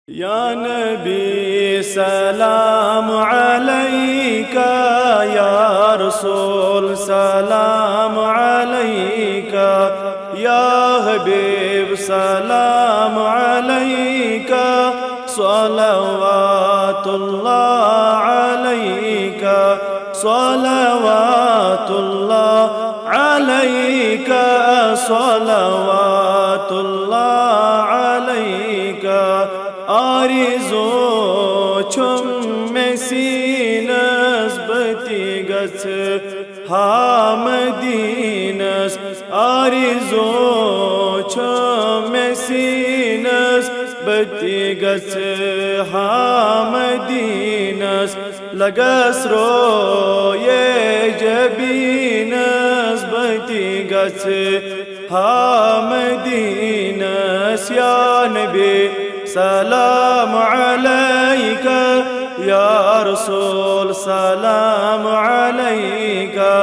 या नबी सलाम अलैका, या रसूल सलाम अलैका, या हबीब सलाम अलैका, सलवातुल्लाह अलैका, सलवातुल्लाह अलैका, सलवातुल्लाह अलैका। आरिज़ो छुम में सीनस बती गछ हामदीनस, आरिज़ो छुम में सीनस बती गछ हामदीनस, लगस रो ये जबीनस बती गछ हामदीनस। या नबी सलाम अलैका, या रसूल सलाम अलैका,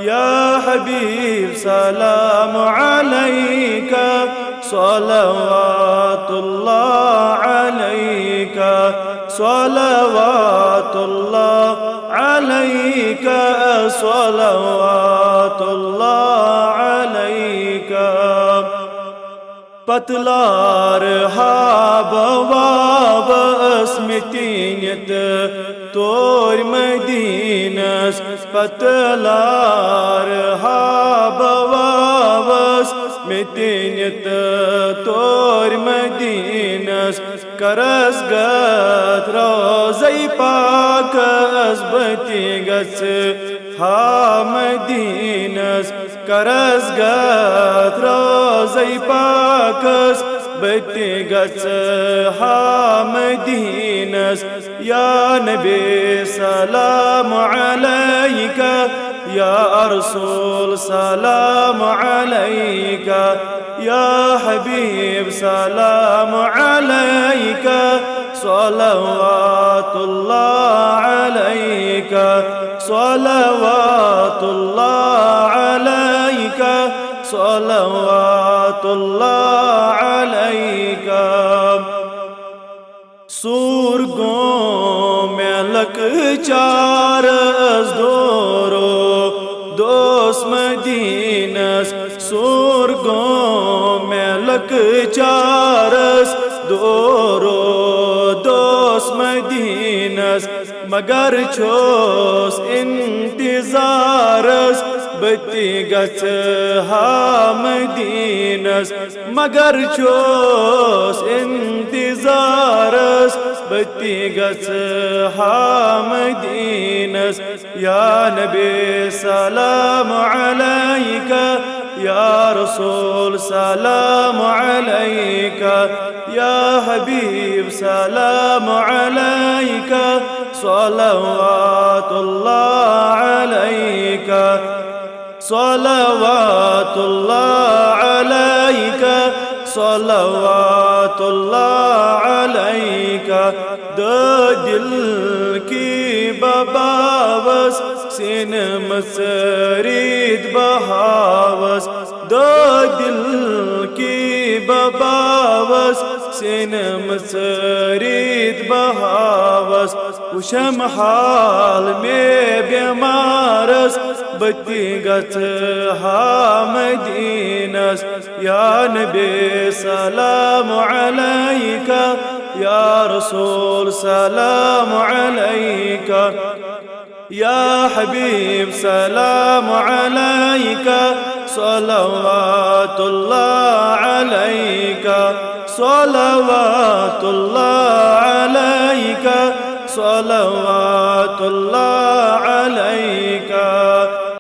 या हबीब सलाम अलैका, सलवातुल्लाह अलैका, सलवातुल्लाह अलैका, सलवातुल्लाह अलैका। पतलार हाबवाब अस्मितीनियत तोर मदीनस, पतलार हाबवाब अस्मितीनियत तोर मदीनस, करस गत रोज़ै पाक असबती गछ हामदीनस, करस गत रोज़ै पाकस बती गछ हामदीनस। या नबी सलाम अलैका, या रसूल सलाम अलैका, या हबीब सलाम अलैका, सलवातुल्लाह अलैका, सलवातुल्लाह अलैका, सलवातुल्लाह अलैका। सुर्गों में लक चारस दोरो दोस मदीनस, सुर्गों में लक चारस दोरो दोस मदीनस, मगर छोस इंतजारस बती गछ हामदीनस, मगर छोस इंतजारस बती गछ हामदीनस। या नबी सलाम अलैका, या रसूल सलाम अलैका, या हबीब सलाम अलैका, सलवातुल्लाह अलैका, सलवातुल्लाह अलैका, सलवातुल्लाह अलैका। दो दिल की बबावस सिन मसरीद बहावस, दो दिल की बबावस सिन मसरीद बहावस, उशम हाल में बीमारस बती गछ हामदीनस। या नबी सलाम अलैका, या रसूल सलाम अलैका, या हबीब सलाम अलैका, सलवातुल्लाह अलैका, सलवातुल्लाह अलैका, सलवातुल्लाह